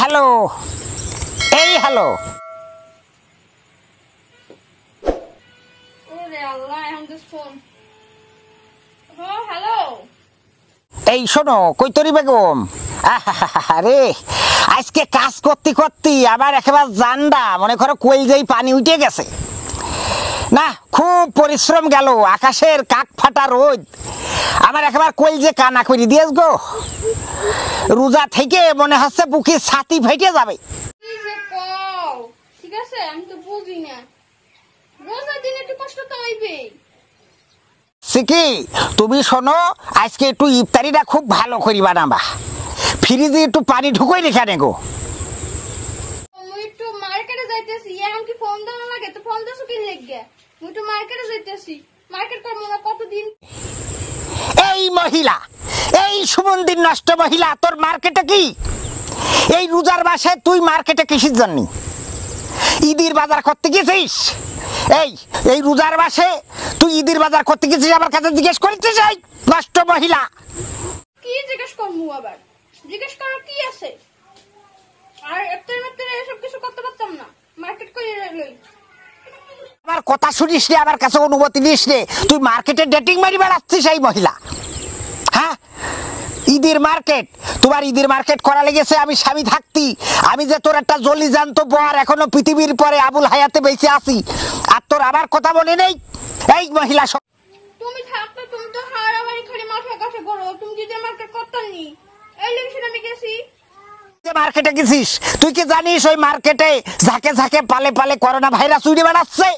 Hello, এই hello. এই শোনো কৈতরি বেগম, আরে আজকে কাজ করতে করতে আবার একেবারে জান্ডা মনে করো কোয়েল যেই পানি উঠে গেছে না, খুব পরিশ্রম গেল। আকাশের কাক ফাটা রোদ আমার একেবারে কোয়েল যে কানা করে দিয়েছ গো। রোজা থেকে মনে হচ্ছে বুকের ছাতি ফেটে যাবে। ঠিক আছে, আমি তো বুঝি না, রোজার দিনে একটু কষ্ট তো হইবে। সিকি তুমি শোনো, আজকে একটু ইফতারিটা খুব ভালো করি বানাবা। ফ্রিজে একটু পানি ঢুকোই রেখে নে গো। আমি একটু মার্কেটে যাইতেছি, এখন কি ফোন দেওয়া লাগে? তো ফোন দেছো কি লেগে? আমি একটু মার্কেটে যাইতেছি, মার্কেট করবো না কতদিন। এই মহিলা, এই সুমন্দির নষ্ট মহিলা, তোর মার্কেটে কি? এই রোজার মাসে তুই মার্কেটে কিসের জন্য? ঈদের বাজার করতে গেছিস? এই রোজার মাসে তুই ঈদের বাজার করতে গেছিস? আমার কাছে জিজ্ঞেস করছিস? এই নষ্ট মহিলা, কি জিজ্ঞেস করবো আবার? জিজ্ঞেস করার কি আছে? আর এত এসব কিছু করতে পারতাম না, মার্কেট করে লই। আমার কথা শুনিস রে, আমার কাছে অনুমতি নিস রে, তুই মার্কেটে ডেটিং মারি বেড়াচ্ছিস? এই মহিলা, হ্যাঁ ঈদের মার্কেট, তোমার ঈদের মার্কেট করা লেগেছে আমি স্বামী থাকতি। আমি যে তোর একটা জলি জানতো বর, এখনো পৃথিবীর পরে আবুল হায়াতে বেঁচে আছি, আর তোর আবার কথা মনে নেই? এই মহিলা, তুমি থাকতো, তুমি তো হারাবাড়ি খালি মাথা কাছে করো, তুমি যদি মার্কেট করতাম নি। এই লেগেছিল আমি গেছি মার্কেটে গেছিস? তুই কি জানিস ওই মার্কেটে ঝাঁকে ঝাঁকে পালে পালে করোনা ভাইরাস উড়ে বেড়াচ্ছে?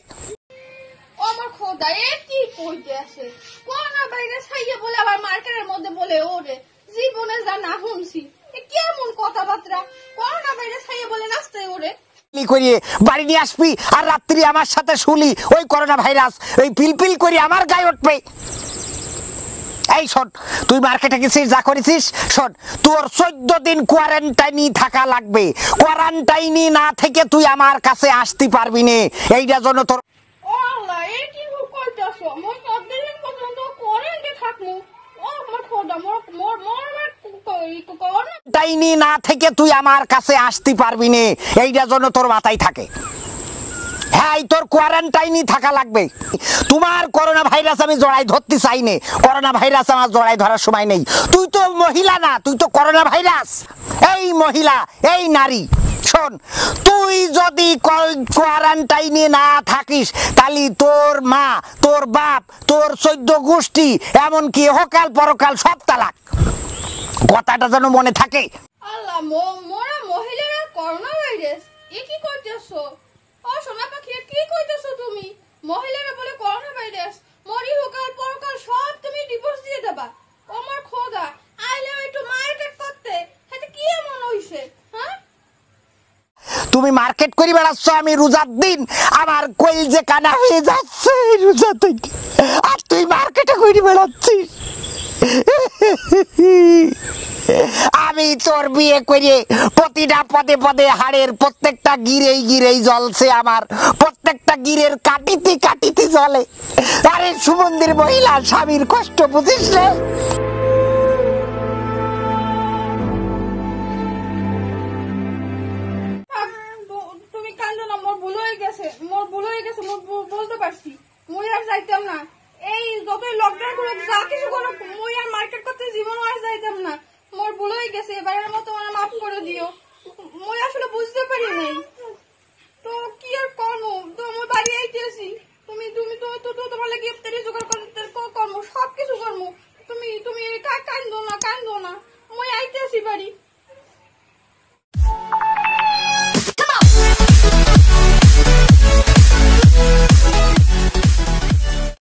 আমার খোদা, এ কি কইতে আছে? করোনা ভাইরাস খাইয়ে বলে আবার মার্কেটের মধ্যে বলে ওরে জীবনে যা না শুনছি। এ কেমন কথাবার্তা? করোনা ভাইরাস খাইয়ে বলে নাচতে ওরে করিয়ে বাড়ি নিয়ে আসবি আর রাত্রি আমার সাথে শুলি ওই করোনা ভাইরাস ওই পিলপিল করে আমার গায়ে উঠবে। এই শোন, তুই মার্কেটে গেছিস, যা করেছিস শোন, তোর 14 দিন কোয়ারেন্টাইনে থাকা লাগবে। কোয়ারেন্টাইনে না থেকে তুই আমার কাছে আসতে পারবি না। এইটার জন্য তোর আল্লাহ, এ কি কইতাছো? মই 14 দিন পর্যন্ত কোয়ারেন্টাইনে থাকমু? ও আমার খোদা, মোর কোয়ারেন্টাইনে না থেকে তুই আমার কাছে আসতে পারবি না। এইটার জন্য তোর মাথায় থাকে, হ্যাঁ তোর কোয়ারেন্টাইনে থাকা লাগবে। তোমার করোনা ভাইরাস আমি জড়াই ধরতে চাই না, করোনা ভাইরাস আমার জড়াই ধরার সময় নেই। তুই তো মহিলা না, তুই তো করোনা ভাইরাস। এই মহিলা, এই নারী, শোন, তুই যদি কোয়ারেন্টাইনে না থাকিস তাহলে তোর মা, তোর বাপ, তোর 14 গোষ্ঠী, এমনকি হকাল পরকাল সব তালাক। কথাটা যেন মনে থাকে। আল্লাহ, মোরা মহিলারা করোনা ভাইরাস, এ কি কইতেছো? ও সোনা পাখি, কি কইতেছো তুমি? মহিলারা বলে করোনা ভাইরাস, মরি হোকাল পরকাল সব তুমি ডিভোর্স দিয়ে দেবা? আমার খোদা, আইলে একটু মার্কেট করতে, এটা কি এমন হইছে? হ্যাঁ, তুমি মার্কেট করে বেড়াচ্ছ, আমি রোজার দিন আমার কোয়েল যে কানা হয়ে যাচ্ছে রোজা থেকে, আর তুই মার্কেটে করে বেড়াচ্ছিস। আমি তোর বিয়ে করে প্রতিটা পদে পদে হাড়ের প্রত্যেকটা গিরেই গিরেই জ্বলছে, আমার প্রত্যেকটা গিরের কাটিতে কাটিতে জ্বলে। আরে সুমন্দির মহিলা, স্বামীর কষ্ট বুঝিস রে? তুমি কান্দো না, মোর ভুল হয়ে গেছে, মোর বুঝতে পারছি। মুই আর যাইতাম না, এই যতই লকডাউন করে যা কিছু করো, মুই আর মার্কেট করতে জীবন আর যাইতাম না। মোর ভুল হয়ে গেছে, এবারের মতো আমার মাফ করে দিও। মুই আসলে বুঝতে পারি নাই, তো কি আর করবো? তো মুই বাড়ি আইতেছি, তুমি তুমি তো তো তোমার লাগে ইফতারি জোগাড় করতে কর্ম সবকিছু করবো। তুমি কান্দো না, মুই আইতেছি বাড়ি।